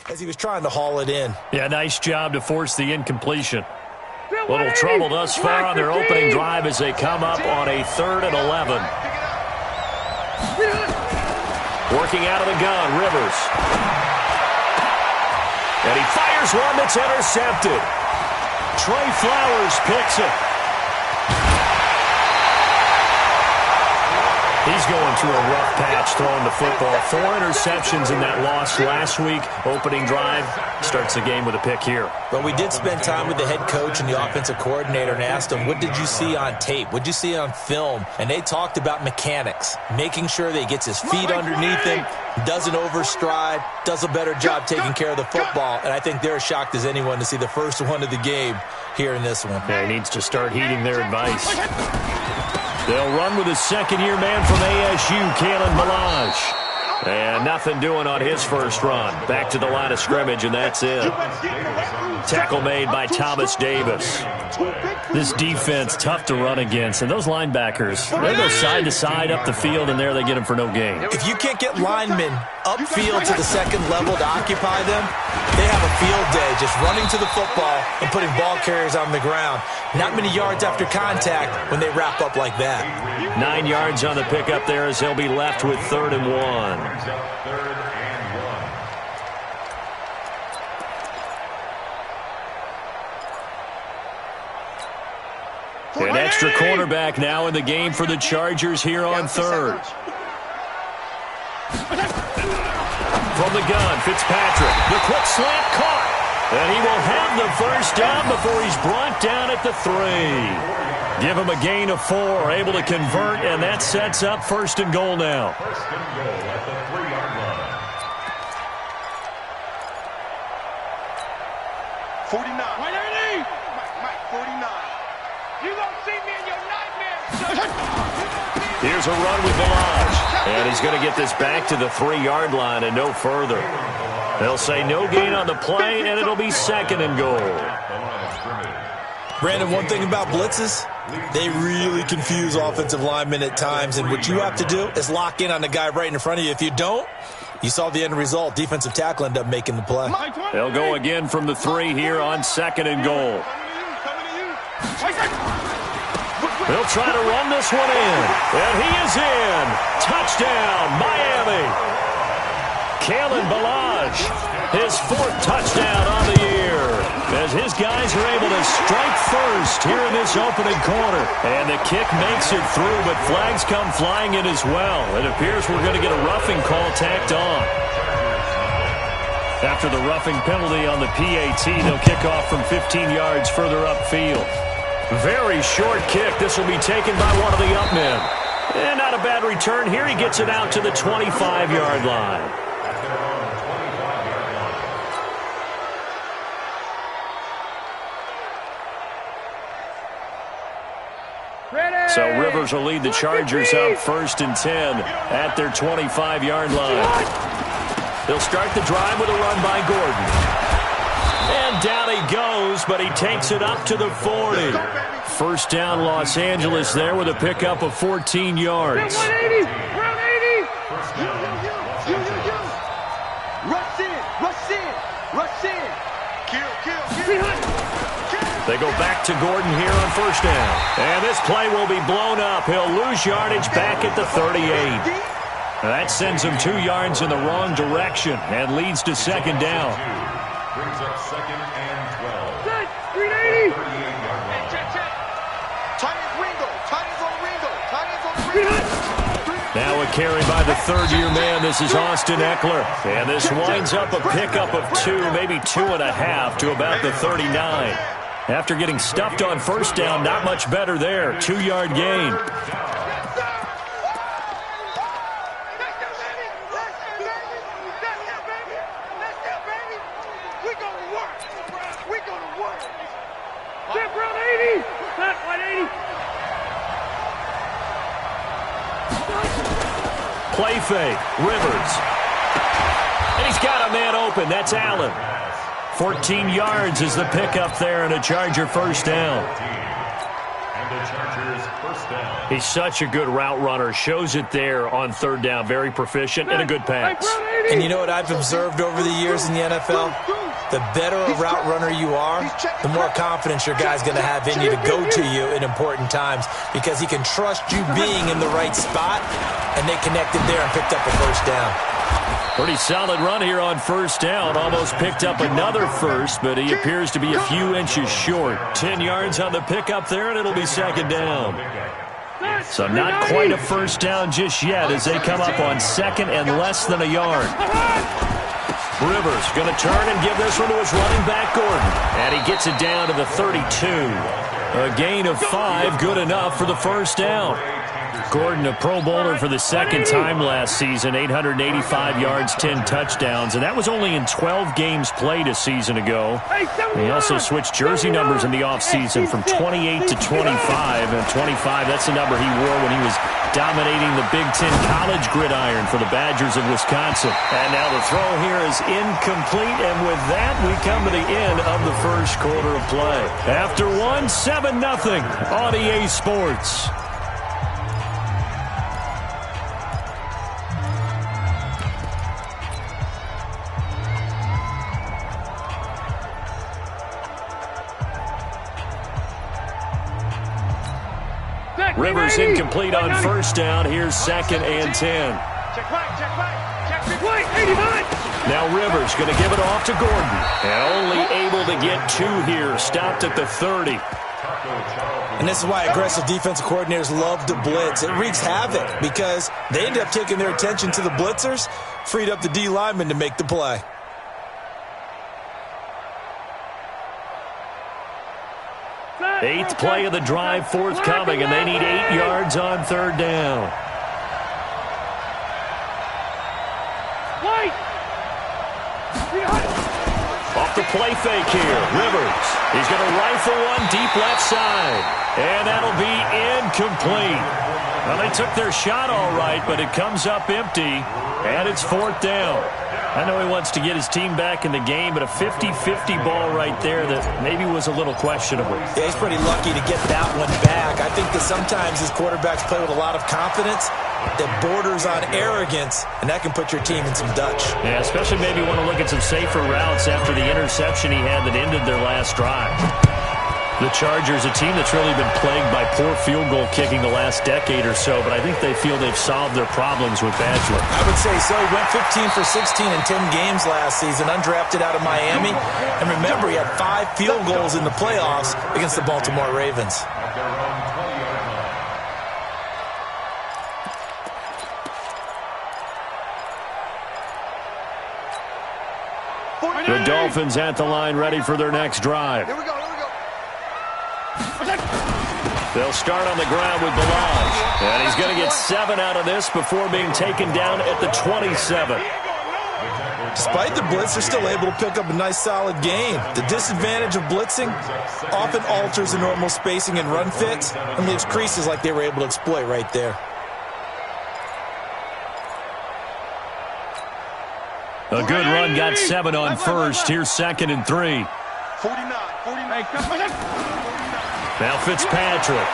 As he was trying to haul it in. Yeah, nice job to force the incompletion. Little trouble thus far on their opening drive as they come up on a 3rd and 11. Working out of the gun, Rivers. And he fires one that's intercepted. Trey Flowers picks it. He's going through a rough patch throwing the football. 4 interceptions in that loss last week. Opening drive starts the game with a pick here. But we did spend time with the head coach and the offensive coordinator and asked him, what did you see on tape? What did you see on film? And they talked about mechanics, making sure that he gets his feet underneath him, doesn't overstride, does a better job taking care of the football. And I think they're as shocked as anyone to see the first one of the game here in this one. Yeah, he needs to start heeding their advice. They'll run with his second-year man from ASU, Kalen Ballage. And nothing doing on his first run. Back to the line of scrimmage, and that's it. Tackle made by Thomas Davis. This defense, tough to run against. And those linebackers, they go side to side up the field, and there they get them for no gain. If you can't get linemen upfield to the second level to occupy them, they have a field day just running to the football and putting ball carriers on the ground. Not many yards after contact when they wrap up like that. 9 yards on the pickup there as they'll be left with 3rd and 1. An extra cornerback now in the game for the Chargers here on 3rd. From the gun, Fitzpatrick. The quick slant caught. And he will have the first down before he's brought down at the 3. Give him a gain of 4, able to convert, and that sets up 1st and goal now. 1st and goal at the 3-yard line. 49. Mike, 49. You don't see me in your nightmares. Here's a run with Ballage. And he's going to get this back to the 3-yard line and no further. They'll say no gain on the play, and it'll be 2nd and goal. Brandon, one thing about blitzes, they really confuse offensive linemen at times, and what you have to do is lock in on the guy right in front of you. If you don't, you saw the end result. Defensive tackle ended up making the play. They'll go again from the 3 here on 2nd and goal. They'll try to run this one in, and he is in. Touchdown, Miami. Kalen Ballage, his 4th touchdown on the year, as his guys are able to strike first here in this opening quarter. And the kick makes it through, but flags come flying in as well. It appears we're going to get a roughing call tacked on. After the roughing penalty on the PAT, they'll kick off from 15 yards further upfield. Very short kick. This will be taken by one of the up men. And not a bad return here. He gets it out to the 25-yard line. So Rivers will lead the Chargers up 1st and 10 at their 25-yard line. They'll start the drive with a run by Gordon. And down he goes, but he takes it up to the 40. First down, Los Angeles there with a pickup of 14 yards. 180, round 80. Rush in. Kill. They go back to Gordon here on 1st down. And this play will be blown up. He'll lose yardage back at the 38. That sends him 2 yards in the wrong direction and leads to 2nd down. Brings up 2nd and 12. 380. Now a carry by the 3rd-year man. This is Austin Eckler. And this winds up a pickup of 2, maybe 2.5 to about the 39. After getting stuffed on 1st down, not much better there. 2-yard gain. Play fake. Rivers. And he's got a man open. That's Allen. 14 yards is the pickup there and a Charger 1st down. the Chargers first down. He's such a good route runner. Shows it there on third down. Very proficient and a good pass. And you know what I've observed over the years in the NFL? The better a route runner you are, the more confidence your guy's going to have in you to go to you in important times because he can trust you being in the right spot, and they connected there and picked up a first down. Pretty solid run here on first down. Almost picked up another first, but he appears to be a few inches short. 10 yards on the pickup there, and it'll be second down. So not quite a first down just yet as they come up on second and less than a yard. Rivers going to turn and give this one to his running back, Gordon. And he gets it down to the 32. A gain of 5, good enough for the first down. Gordon, a Pro Bowler for the second time last season, 885 yards, 10 touchdowns, and that was only in 12 games played a season ago. He also switched jersey numbers in the offseason from 28 to 25, and 25, that's the number he wore when he was dominating the Big Ten college gridiron for the Badgers of Wisconsin. And now the throw here is incomplete, and with that, we come to the end of the first quarter of play. After one, 7-0 on EA Sports. Rivers incomplete on first down. Here's second and 10. Check right. 89. Now Rivers going to give it off to Gordon. And only able to get 2 here. Stopped at the 30. And this is why aggressive defensive coordinators love to blitz. It wreaks havoc because they end up taking their attention to the blitzers, freed up the D lineman to make the play. Eighth play of the drive forthcoming, and they need 8 yards on third down. Off the play fake here, Rivers. He's going to rifle one deep left side, and that'll be incomplete. Well, they took their shot all right, but it comes up empty, and it's fourth down. I know he wants to get his team back in the game, but a 50-50 ball right there that maybe was a little questionable. Yeah, he's pretty lucky to get that one back. I think that sometimes his quarterbacks play with a lot of confidence that borders on arrogance, and that can put your team in some Dutch. Yeah, especially maybe want to look at some safer routes after the interception he had that ended their last drive. The Chargers, a team that's really been plagued by poor field goal kicking the last decade or so, but I think they feel they've solved their problems with Badger. I would say so. He went 15 for 16 in 10 games last season, undrafted out of Miami. And remember, he had 5 field goals in the playoffs against the Baltimore Ravens. The Dolphins at the line ready for their next drive. Here we go. They'll start on the ground with Balaj. And he's going to get 7 out of this before being taken down at the 27. Despite the blitz, they're still able to pick up a nice, solid game. The disadvantage of blitzing often alters the normal spacing and run fits and leaves creases like they were able to exploit right there. A good run, got 7 on first. Here's second and 3. 49. Now Fitzpatrick.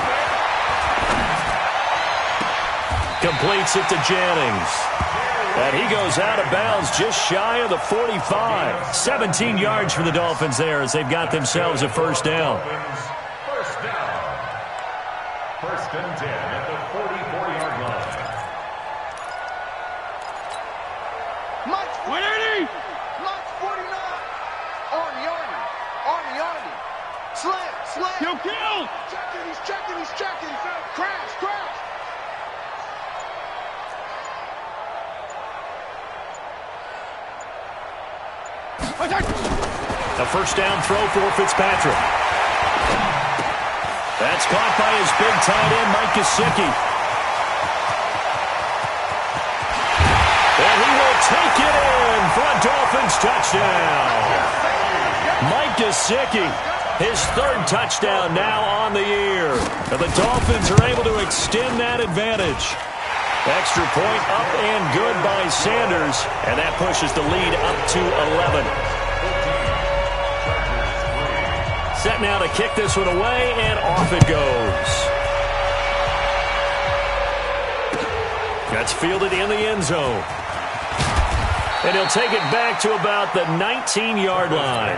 Completes it to Jennings. And he goes out of bounds just shy of the 45. 17 yards for the Dolphins there as they've got themselves a first down. First down. First and 10 at the 44-yard line. Mike 180. Mike 49. Arnie. Slam. Kill. He's checking. Crash. A first down throw for Fitzpatrick. That's caught by his big tight end, Mike Gesicki. And he will take it in for a Dolphins touchdown. Mike Gesicki, his 3rd touchdown now on the year. And the Dolphins are able to extend that advantage. Extra point up and good by Sanders, and that pushes the lead up to 11. Set now to kick this one away, and off it goes. That's fielded in the end zone. And he'll take it back to about the 19-yard line.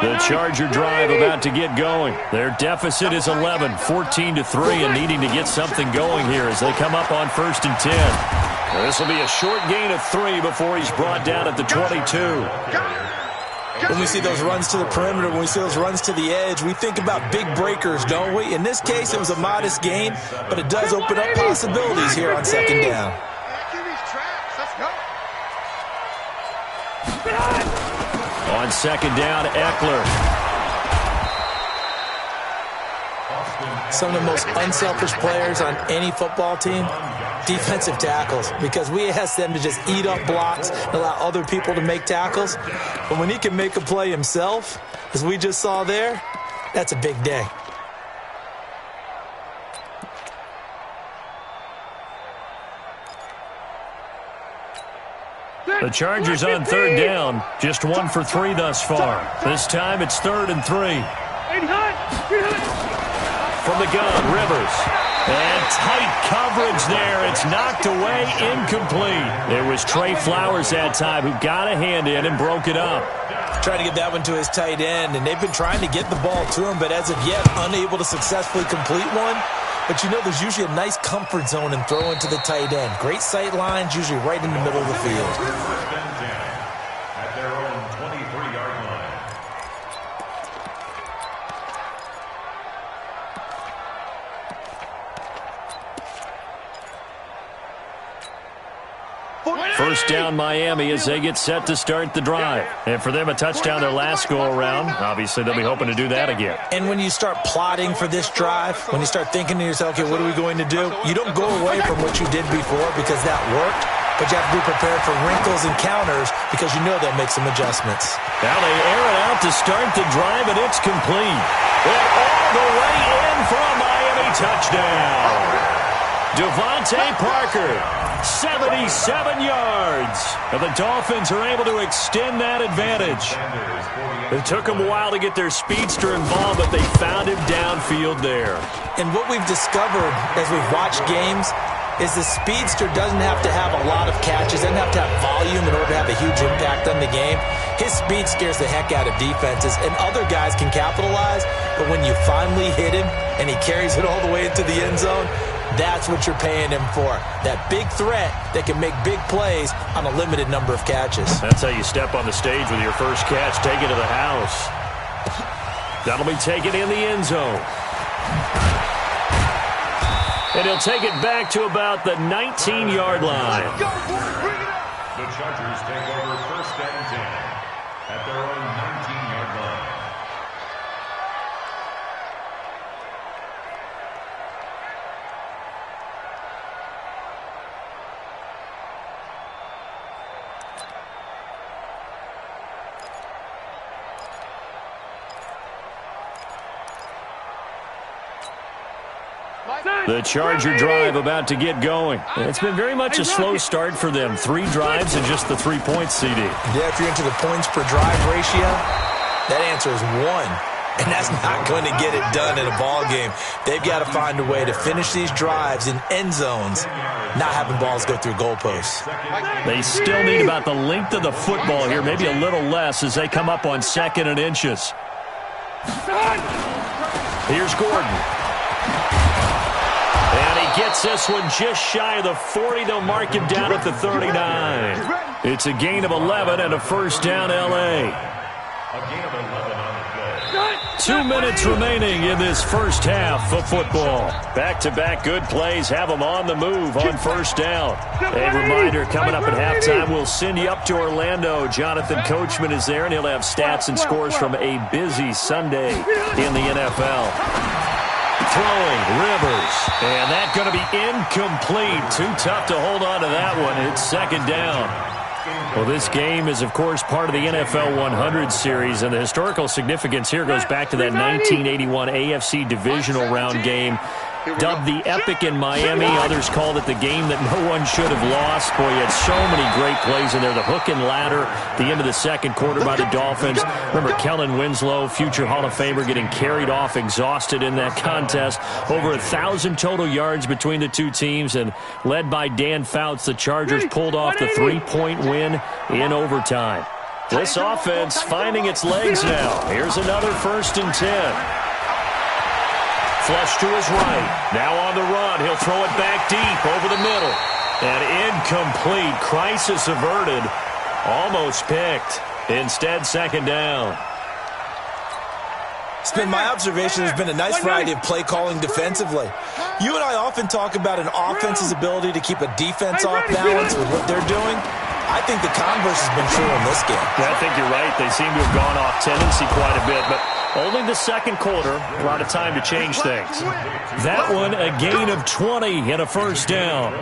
The Charger drive about to get going. Their deficit is 11, 14-3, and needing to get something going here as they come up on 1st and 10. This will be a short gain of 3 before he's brought down at the 22. When we see those runs to the perimeter, when we see those runs to the edge, we think about big breakers, don't we? In this case, it was a modest gain, but it does open up possibilities here on 2nd down. On 2nd down, Eckler. Some of the most unselfish players on any football team, defensive tackles, because we ask them to just eat up blocks and allow other people to make tackles. But when he can make a play himself, as we just saw there, that's a big day. The Chargers on 3rd down, just 1 for 3 thus far. This time it's 3rd and 3. From the gun, Rivers. And tight coverage there. It's knocked away, incomplete. It was Trey Flowers that time who got a hand in and broke it up. Trying to get that one to his tight end, and they've been trying to get the ball to him, but as of yet, unable to successfully complete one. But you know, there's usually a nice comfort zone in throwing to the tight end. Great sight lines, usually right in the middle of the field. At their own 23-yard line. First down, Miami, as they get set to start the drive. And for them, a touchdown their last go-around. Obviously, they'll be hoping to do that again. And when you start plotting for this drive, when you start thinking to yourself, okay, what are we going to do? You don't go away from what you did before because that worked, but you have to be prepared for wrinkles and counters because you know they'll make some adjustments. Now they air it out to start the drive, and it's complete. And all the way in for a Miami touchdown. Devontae Parker, 77 yards. And the Dolphins are able to extend that advantage. It took them a while to get their speedster involved, but they found him downfield there. And what we've discovered as we've watched games is the speedster doesn't have to have a lot of catches, doesn't have to have volume in order to have a huge impact on the game. His speed scares the heck out of defenses, and other guys can capitalize, but when you finally hit him and he carries it all the way into the end zone, that's what you're paying him for. That big threat that can make big plays on a limited number of catches. That's how you step on the stage with your first catch, take it to the house. That'll be taken in the end zone. And he'll take it back to about the 19-yard line. The Chargers take over 1st and 10 at their own 19-yard line. The Charger drive about to get going. It's been very much a slow start for them. 3 drives and just the 3 points, CD. Yeah, if you're into the points per drive ratio, that answer is 1. And that's not going to get it done in a ball game. They've got to find a way to finish these drives in end zones, not having balls go through goalposts. They still need about the length of the football here, maybe a little less as they come up on 2nd and inches. Here's Gordon. And he gets this one just shy of the 40. They'll mark him down at the 39. It's a gain of 11 and a first down, L.A. A gain of 11 on the play. 2 minutes remaining in this first half of football. Back-to-back good plays have them on the move on first down. A reminder, coming up at halftime, we'll send you up to Orlando. Jonathan Coachman is there, and he'll have stats and scores from a busy Sunday in the NFL. Throwing, Rivers, and that's going to be incomplete. Too tough to hold on to that one. It's 2nd down. Well, this game is, of course, part of the NFL 100 series, and the historical significance here goes back to that 1981 AFC divisional round game Dubbed the Epic in Miami. Others called it the game that no one should have lost. Boy, you had so many great plays in there. The hook and ladder at the end of the second quarter by the Dolphins. Remember Kellen Winslow, future Hall of Famer, getting carried off exhausted in that contest. Over 1,000 total yards between the two teams, and led by Dan Fouts, the Chargers pulled off the 3-point win in overtime. This offense finding its legs now. Here's another 1st and 10. Flush to his right. Now on the run. He'll throw it back deep over the middle. And incomplete. Crisis averted. Almost picked. Instead, 2nd down. It's been my observation there's been a nice variety of play calling defensively. You and I often talk about an offense's ability to keep a defense off balance with what they're doing. I think the converse has been true in this game. Yeah, I think you're right. They seem to have gone off tendency quite a bit, but only the second quarter, a lot of time to change things. That one, a gain of 20 and a 1st down.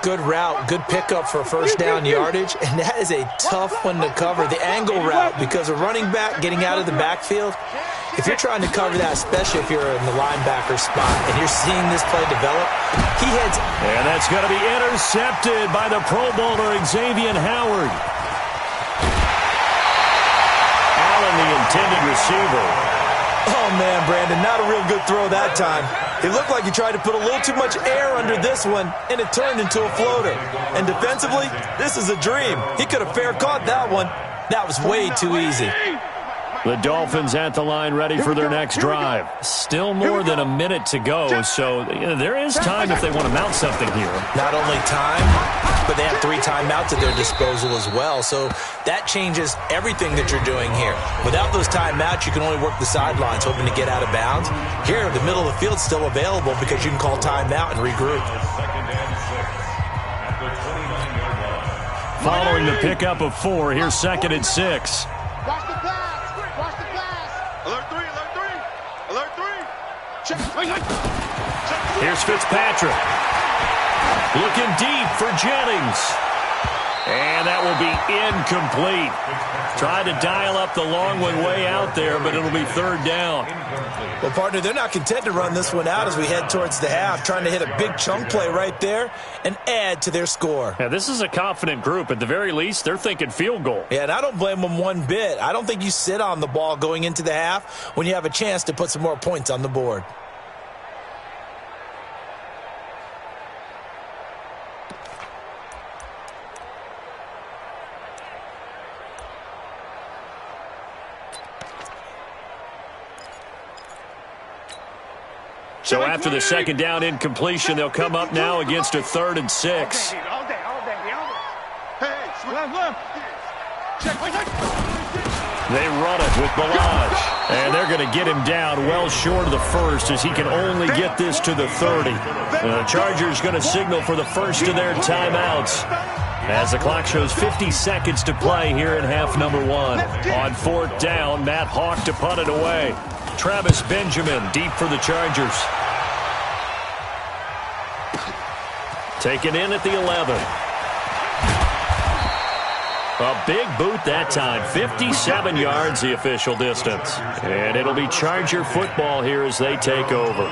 Good route, good pickup for 1st down yardage, and that is a tough one to cover, the angle route, because a running back getting out of the backfield, if you're trying to cover that, especially if you're in the linebacker spot, and you're seeing this play develop, he heads... And that's going to be intercepted by the Pro Bowler, Xavier Howard. Allen, the intended receiver. Oh, man, Brandon, not a real good throw that time. It looked like he tried to put a little too much air under this one, and it turned into a floater. And defensively, this is a dream. He could have fair caught that one. That was way too easy. The Dolphins at the line ready for their next drive. Still more than a minute to go, so there is time if they want to mount something here. Not only time, but they have 3 timeouts at their disposal as well, so that changes everything that you're doing here. Without those timeouts, you can only work the sidelines hoping to get out of bounds. Here, the middle of the field's still available because you can call timeout and regroup. Following the pickup of 4, here's 2nd and 6. Watch the pass. Watch the pass. Alert 3. Alert 3. Check. Here's Fitzpatrick. Looking deep for Jennings. And that will be incomplete. Tried to dial up the long one way out there, but it'll be 3rd down. Well, partner, they're not content to run this one out as we head towards the half, trying to hit a big chunk play right there and add to their score. Yeah, this is a confident group. At the very least, they're thinking field goal. Yeah, and I don't blame them one bit. I don't think you sit on the ball going into the half when you have a chance to put some more points on the board. So after the 2nd down incompletion, they'll come up now against a 3rd and 6. All day. Hey, They run it with Balaj. And they're going to get him down well short of the 1st as he can only get this to the 30. The Chargers going to signal for the first of their timeouts as the clock shows 50 seconds to play here in half number 1. On 4th down, Matt Hawk to punt it away. Travis Benjamin deep for the Chargers. Taken in at the 11. A big boot that time. 57 yards the official distance. And it'll be Charger football here as they take over.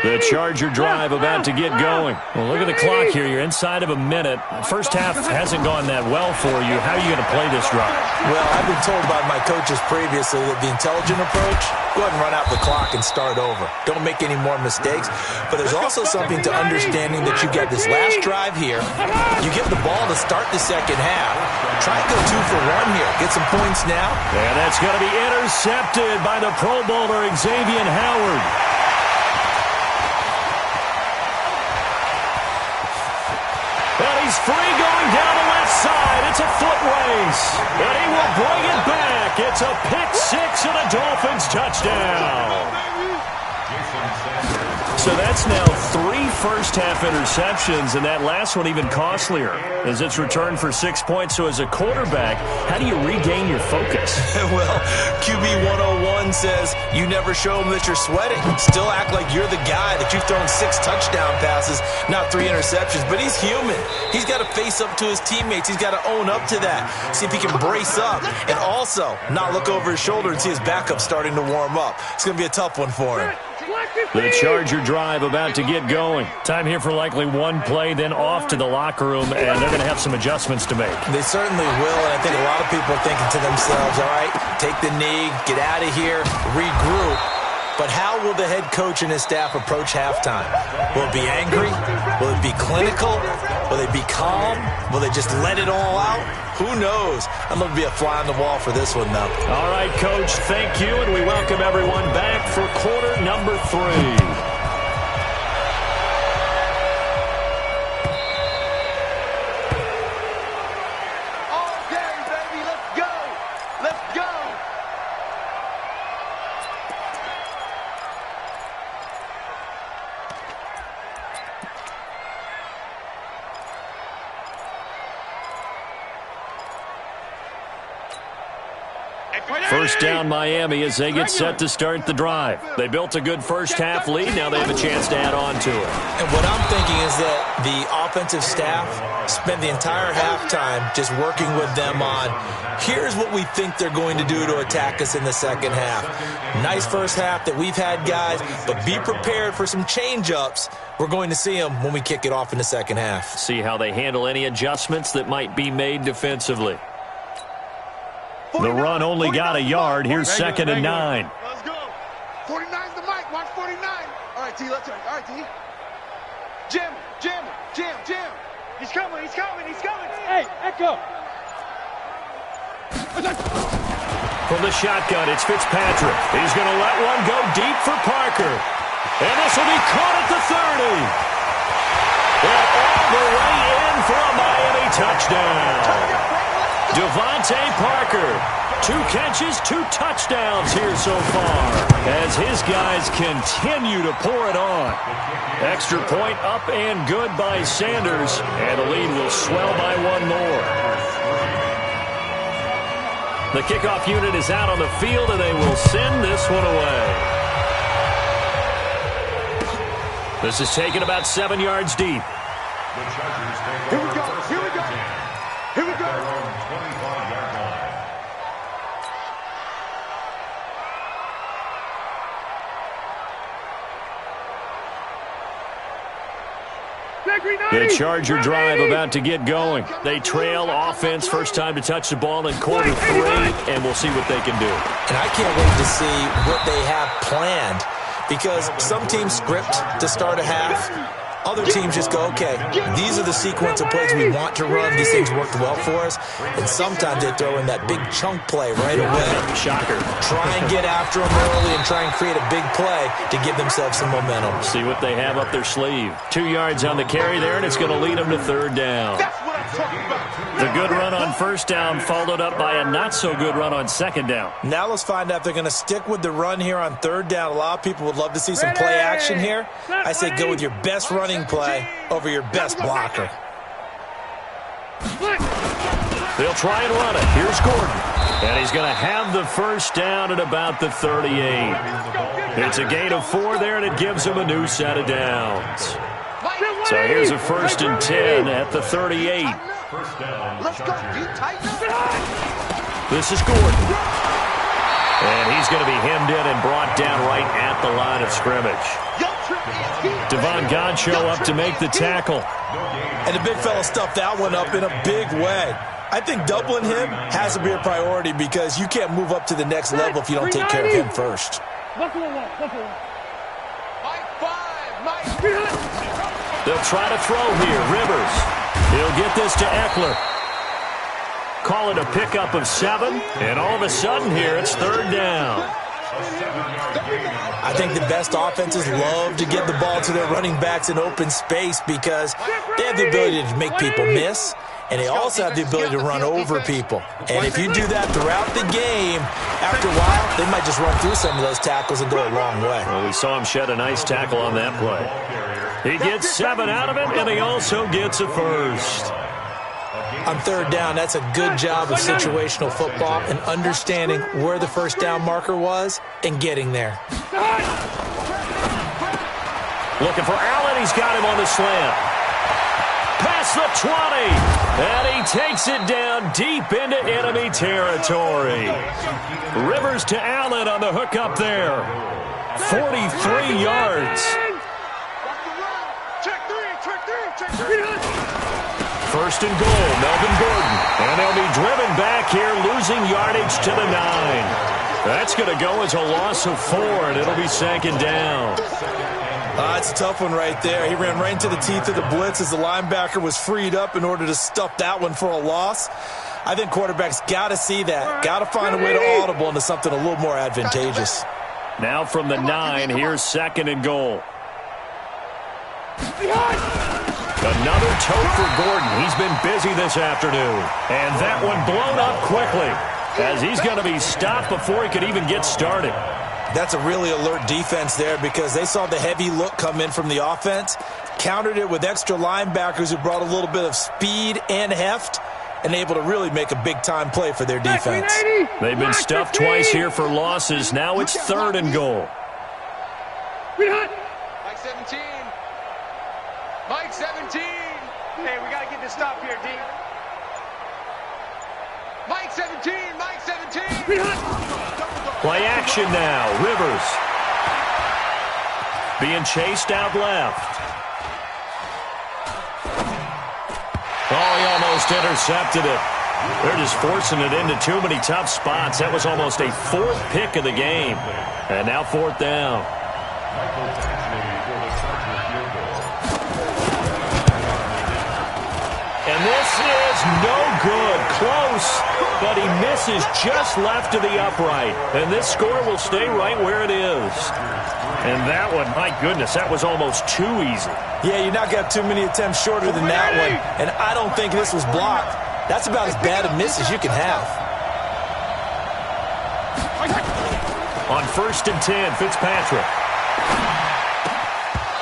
The Charger drive about to get going. Well, look at the clock here. You're inside of a minute. First half hasn't gone that well for you. How are you going to play this drive? Well, I've been told by my coaches previously that the intelligent approach, go ahead and run out the clock and start over. Don't make any more mistakes. But there's also something to understanding that you get this last drive here. You get the ball to start the second half. Try and go 2 for 1 here. Get some points now. And that's going to be intercepted by the Pro Bowler, Xavier Howard. And he's free going down the left side. It's a foot race. And he will bring it back. It's a pick 6 and a Dolphins touchdown. So that's now 3 first-half interceptions, and that last one even costlier as it's returned for 6 points. So as a quarterback, how do you regain your focus? Well, QB 101 says you never show them that you're sweating. Still act like you're the guy, that you've thrown 6 touchdown passes, not 3 interceptions. But he's human. He's got to face up to his teammates. He's got to own up to that. See if he can brace up and also not look over his shoulder and see his backup starting to warm up. It's going to be a tough one for him. The Charger drive about to get going. Time here for likely one play, then off to the locker room, and they're going to have some adjustments to make. They certainly will, and I think a lot of people are thinking to themselves, all right, take the knee, get out of here, regroup. But how will the head coach and his staff approach halftime? Will it be angry? Will it be clinical? Will they be calm? Will they just let it all out? Who knows? I'd love to be a fly on the wall for this one, though. All right, Coach, thank you, and we welcome everyone back for quarter number 3. First down, Miami, as they get set to start the drive. They built a good first-half lead. Now they have a chance to add on to it. And what I'm thinking is that the offensive staff spent the entire halftime just working with them on, here's what we think they're going to do to attack us in the second half. Nice first half that we've had, guys, but be prepared for some change-ups. We're going to see them when we kick it off in the second half. See how they handle any adjustments that might be made defensively. The run only got a yard. Here's second and 9. Let's go. 49's the mic. Watch 49. All right, T. Let's go. All right, T. Jam him. He's coming. Hey, Echo. From the shotgun, it's Fitzpatrick. He's going to let one go deep for Parker. And this will be caught at the 30. And all the way in for a Miami touchdown. Devontae Parker, 2 catches, 2 touchdowns here so far as his guys continue to pour it on. Extra point up and good by Sanders, and the lead will swell by 1 more. The kickoff unit is out on the field, and they will send this one away. This is taken about 7 yards deep. Here we go. The Charger drive about to get going. They trail offense, first time to touch the ball in quarter 3, and we'll see what they can do. And I can't wait to see what they have planned, because some teams script to start a half. Other teams just go, okay, these are the sequence of plays we want to run. These things worked well for us. And sometimes they throw in that big chunk play right away. Shocker. Try and get after them early and try and create a big play to give themselves some momentum. See what they have up their sleeve. 2 yards on the carry there, and it's going to lead them to third down. That's what I'm talking about. The good run on first down followed up by a not-so-good run on second down. Now let's find out if they're going to stick with the run here on third down. A lot of people would love to see some play action here. I say go with your best running play over your best blocker. They'll try and run it. Here's Gordon. And he's going to have the first down at about the 38. It's a gain of 4 there, and it gives him a new set of downs. So here's a 1st and 10 at the 38. Let's go. This is Gordon. And he's going to be hemmed in and brought down right at the line of scrimmage. Devon Godchaux up to make the tackle. And the big fella stuffed that one up in a big way. I think doubling him has to be a priority, because you can't move up to the next level if you don't take care of him first. They'll try to throw here. Rivers. He'll get this to Eckler. Call it a pickup of 7, and all of a sudden here it's third down. I think the best offenses love to get the ball to their running backs in open space, because they have the ability to make people miss, and they also have the ability to run over people. And if you do that throughout the game, after a while, they might just run through some of those tackles and go a long way. Well, we saw him shed a nice tackle on that play. He gets 7 out of it, and he also gets a first. On third down, that's a good job of situational football and understanding where the first down marker was and getting there. Looking for Allen. He's got him on the slant. Past the 20. And he takes it down deep into enemy territory. Rivers to Allen on the hook up there. 43 yards. First and goal, Melvin Gordon. And they'll be driven back here, losing yardage to the 9. That's going to go as a loss of 4, and it'll be second down. It's a tough one right there. He ran right into the teeth of the blitz as the linebacker was freed up in order to stuff that one for a loss. I think quarterbacks got to see that. Got to find a way to audible into something a little more advantageous. Now from the 9, here's second and goal. Another tote for Gordon. He's been busy this afternoon. And that one blown up quickly as he's going to be stopped before he could even get started. That's a really alert defense there because they saw the heavy look come in from the offense, countered it with extra linebackers who brought a little bit of speed and heft, and able to really make a big-time play for their defense. They've been stuffed twice here for losses. Now it's third and goal. Mike 17. Mike 17. Hey, we got to get this stop here, D. Mike 17. Mike 17. Play action now. Rivers being chased out left. Oh, he almost intercepted it. They're just forcing it into too many tough spots. That was almost a 4th pick of the game. And now 4th down. And this is no good. Close, but he misses just left of the upright. And this score will stay right where it is. And that one, my goodness, that was almost too easy. Yeah, you're not going to have too many attempts shorter than that one. And I don't think this was blocked. That's about as bad a miss as you can have. On 1st and 10, Fitzpatrick.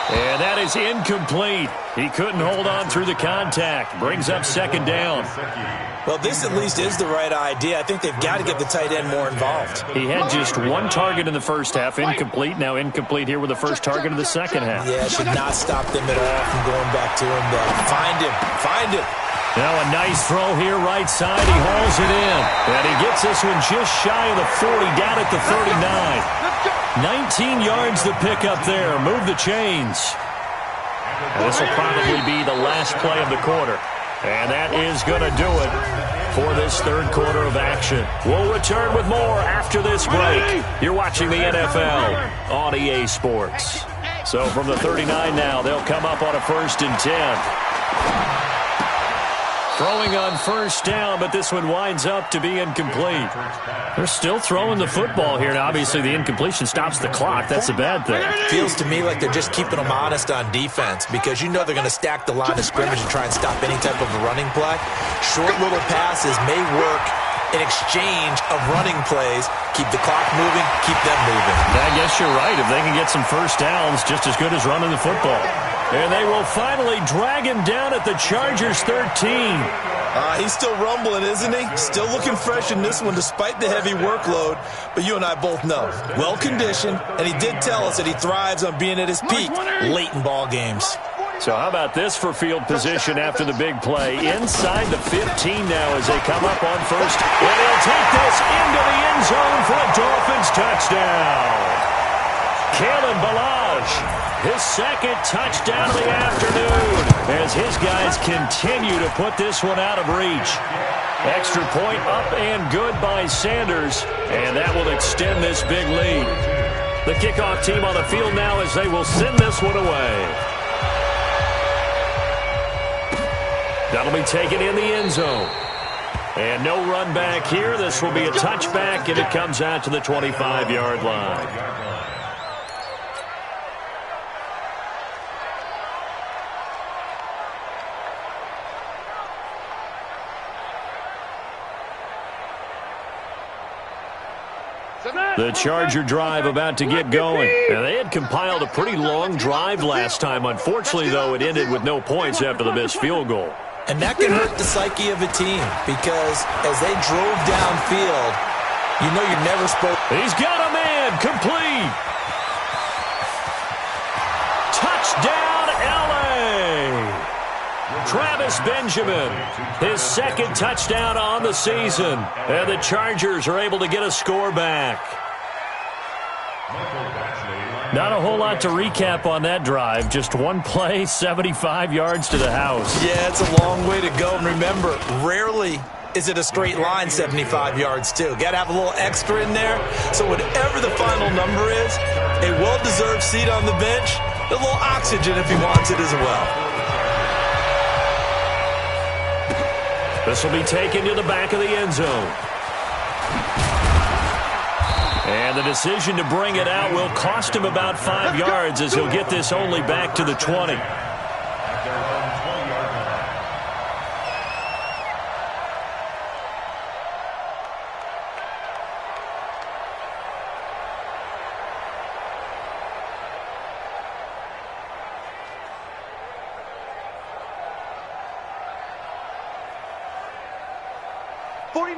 And that is incomplete. He couldn't hold on through the contact. Brings up second down. Well, this at least is the right idea. I think they've got to get the tight end more involved. He had just 1 target in the first half. Incomplete. Now incomplete here with the first target of the second half. Yeah, should not stop them at all from going back to him. Find him. Find him. Now a nice throw here right side. He hauls it in. And he gets this one just shy of the 40, down at the 39. 19 yards to pick up there. Move the chains. And this will probably be the last play of the quarter. And that is going to do it for this third quarter of action. We'll return with more after this break. You're watching the NFL on EA Sports. So from the 39 now, they'll come up on a 1st and 10. Throwing on first down, but this one winds up to be incomplete. They're still throwing the football here. Now, obviously, the incompletion stops the clock. That's a bad thing. Feels to me like they're just keeping them honest on defense because you know they're going to stack the line of scrimmage and try and stop any type of a running play. Short little passes may work in exchange of running plays. Keep the clock moving, keep them moving. I guess you're right. If they can get some first downs, just as good as running the football. And they will finally drag him down at the Chargers' 13. He's still rumbling, isn't he? Still looking fresh in this one despite the heavy workload. But you and I both know, well-conditioned, and he did tell us that he thrives on being at his peak late in ball games. So how about this for field position after the big play? Inside the 15 now as they come up on first. And he'll take this into the end zone for a Dolphins touchdown. Kalen Ballage, his second touchdown of the afternoon as his guys continue to put this one out of reach. Extra point up and good by Sanders, and that will extend this big lead. The kickoff team on the field now as they will send this one away. That'll be taken in the end zone. And no run back here. This will be a touchback, and it comes out to the 25-yard line. The Charger drive about to get going. Now, they had compiled a pretty long drive last time. Unfortunately, though, it ended with no points after the missed field goal. And that can hurt the psyche of a team because as they drove downfield, you know you're never supposed to. He's got a man, complete. Touchdown, L.A. Travis Benjamin, his second touchdown on the season. And the Chargers are able to get a score back. Not a whole lot to recap on that drive. Just one play, 75 yards to the house. Yeah, it's a long way to go. And remember, rarely is it a straight line 75 yards, too. Got to have a little extra in there. So whatever the final number is, a well-deserved seat on the bench, a little oxygen if he wants it as well. This will be taken to the back of the end zone. And the decision to bring it out will cost him about 5 yards as he'll get this only back to the 20.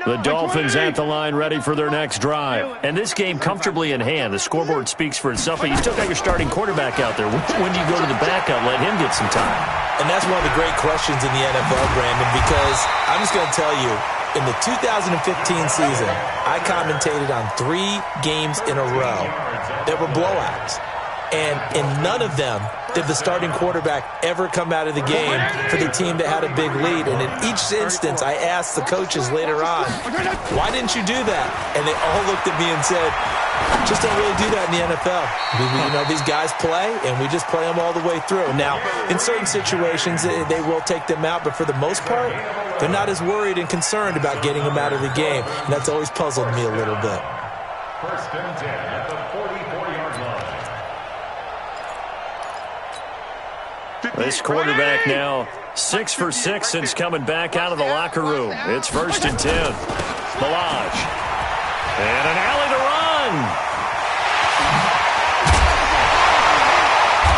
The Dolphins at the line ready for their next drive. And this game comfortably in hand. The scoreboard speaks for itself, but you still got your starting quarterback out there. When do you go to the backup, let him get some time? And that's one of the great questions in the NFL, Brandon, because I'm just going to tell you, in the 2015 season, I commentated on 3 games in a row that were blowouts. And in none of them did the starting quarterback ever come out of the game for the team that had a big lead. And in each instance, I asked the coaches later on, why didn't you do that? And they all looked at me and said, just don't really do that in the NFL. You know, these guys play, and we just play them all the way through. Now, in certain situations, they will take them out, but for the most part, they're not as worried and concerned about getting them out of the game. And that's always puzzled me a little bit. First and 10 at the 44-yard line. This quarterback now 6 for 6 since coming back out of the locker room. It's first and 10. Balaj. And an alley to run.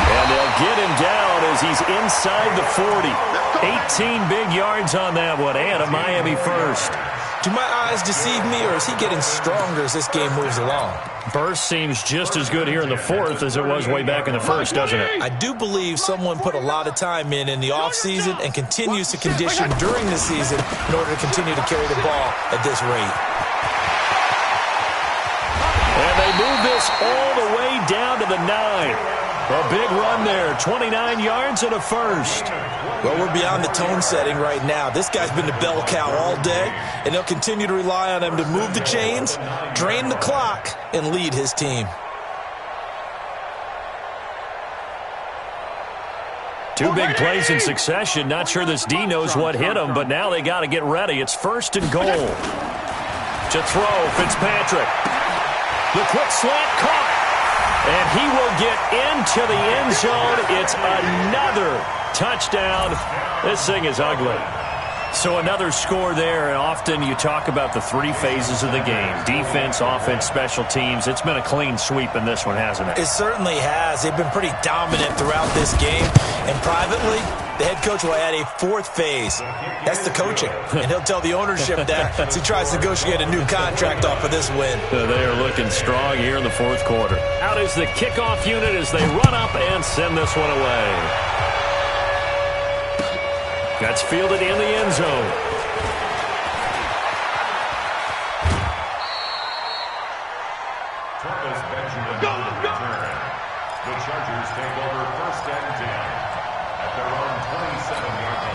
And they'll get him down as he's inside the 40. 18 big yards on that one, and a Miami first. Do my eyes deceive me, or is he getting stronger as this game moves along? Burst seems just as good here in the fourth as it was way back in the first, doesn't it? I do believe someone put a lot of time in the offseason and continues to condition during the season in order to continue to carry the ball at this rate. And they move this all the way down to the 9. A big run there, 29 yards and a first. Well, we're beyond the tone setting right now. This guy's been the bell cow all day, and they'll continue to rely on him to move the chains, drain the clock, and lead his team. Two big plays in succession. Not sure this D knows what hit him, but now they got to get ready. It's first and goal. To throw, Fitzpatrick. The quick slant caught. And he will get into the end zone. It's another touchdown. This thing is ugly. So another score there, and often you talk about the 3 phases of the game. Defense, offense, special teams. It's been a clean sweep in this one, hasn't it? It certainly has. They've been pretty dominant throughout this game. And privately, the head coach will add a 4th phase. That's the coaching. And he'll tell the ownership that as he tries to negotiate a new contract off of this win. They are looking strong here in the fourth quarter. Out is the kickoff unit as they run up and send this one away. That's fielded in the end zone. Travis Benjamin on the return. The Chargers take over first and 10 at their own 27-yard line.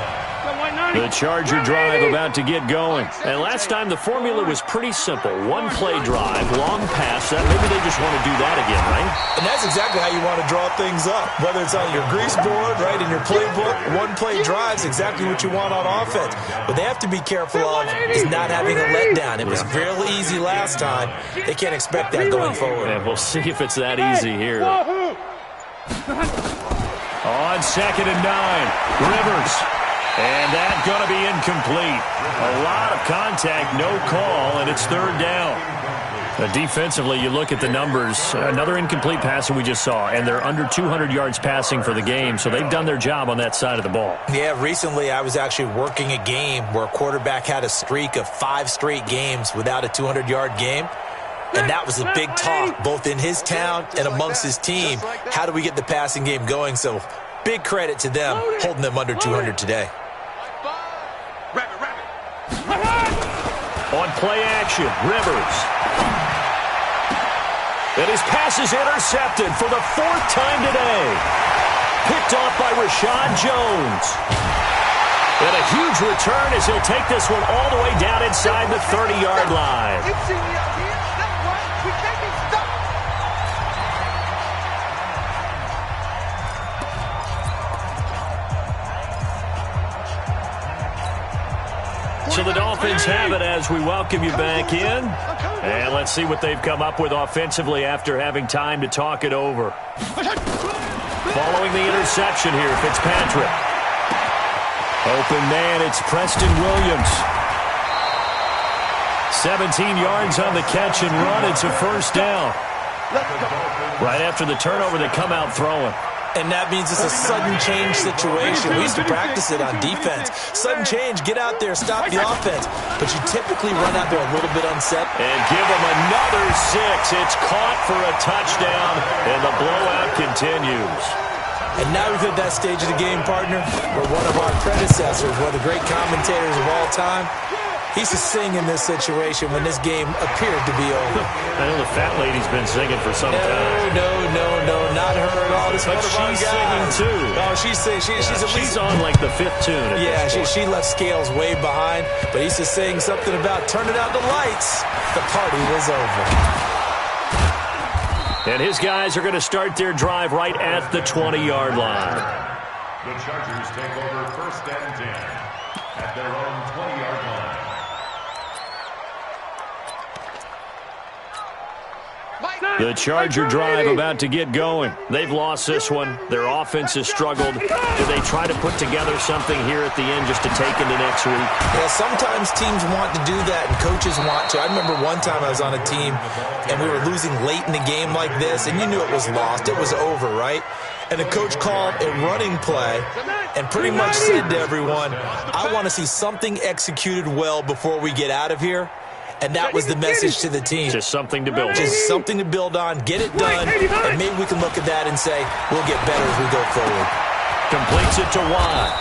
The Charger drive about to get going. And last time the formula was pretty simple. 1-play drive, long pass. Maybe they just want to do that again, right? And that's exactly how you want to draw things up. Whether it's on your grease board, right, in your playbook, 1-play drive's exactly what you want on offense. What they have to be careful of is not having a letdown. It was fairly easy last time. They can't expect that going forward. And we'll see if it's that easy here. On second and 9, Rivers. And that's going to be incomplete. A lot of contact, no call, and it's third down. Defensively, you look at the numbers. Another incomplete pass that we just saw, and they're under 200 yards passing for the game, so they've done their job on that side of the ball. Yeah, recently I was actually working a game where a quarterback had a streak of 5 straight games without a 200-yard game, and that was a big talk both in his town and amongst his team. How do we get the passing game going? So big credit to them holding them under 200 today. On play action, Rivers. And his pass is intercepted for the 4th time today. Picked off by Rashad Jones. And a huge return as he'll take this one all the way down inside the 30-yard line. You see me out here? That's right. We can't be stopped. So the Dolphins have it as we welcome you back in. And let's see what they've come up with offensively after having time to talk it over. Following the interception here, Fitzpatrick. Open man, it's Preston Williams. 17 yards on the catch and run. It's a first down. Right after the turnover, they come out throwing. And that means it's a sudden change situation. We used to practice it on defense. Sudden change, get out there, stop the offense. But you typically run out there a little bit unset. And give them another 6. It's caught for a touchdown, and the blowout continues. And now we've hit that stage of the game, partner, where one of our predecessors, one of the great commentators of all time, he used to sing in this situation when this game appeared to be over. I know the fat lady's been singing for some time. No, not her at all. This but she's singing too. Oh, she's singing. She's on like the 5th tune. Yeah, she left Scales way behind, but he used to sing something about turning out the lights. The party was over. And his guys are going to start their drive right at the 20-yard line. The Chargers take over 1st and 10 at their own 20-yard line. The Charger drive about to get going. They've lost this one. Their offense has struggled. Do they try to put together something here at the end just to take into next week? Yeah, sometimes teams want to do that and coaches want to. I remember one time I was on a team and we were losing late in the game like this, and you knew it was lost. It was over, right? And the coach called a running play and pretty much said to everyone, I want to see something executed well before we get out of here. And that was the message to the team. Just something to build on. Just something to build on, get it done, and maybe we can look at that and say, we'll get better as we go forward. Completes it to Watt.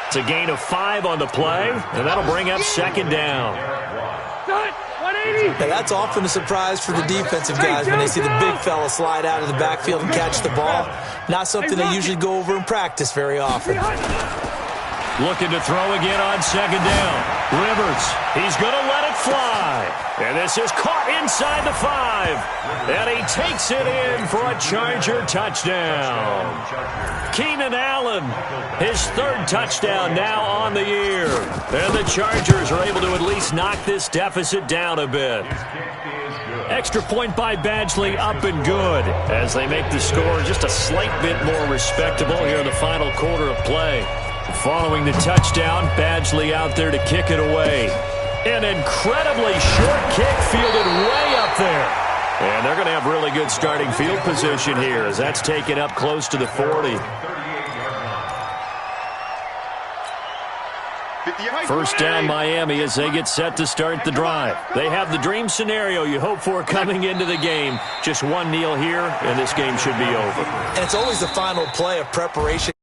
It's a gain of 5 on the play, and that'll bring up 2nd down. Now, that's often a surprise for the defensive guys when they see the big fella slide out of the backfield and catch the ball. Not something they usually go over in practice very often. Looking to throw again on 2nd down. Rivers, he's going to let it fly. And this is caught inside the 5. And he takes it in for a Charger touchdown. Keenan Allen, his 3rd touchdown now on the year. And the Chargers are able to at least knock this deficit down a bit. Extra point by Badgley, up and good, as they make the score just a slight bit more respectable here in the final quarter of play. Following the touchdown, Badgley out there to kick it away. An incredibly short kick fielded way up there. And they're going to have really good starting field position here as that's taken up close to the 40. First down Miami as they get set to start the drive. They have the dream scenario you hope for coming into the game. Just one kneel here, and this game should be over. And it's always the final play of preparation.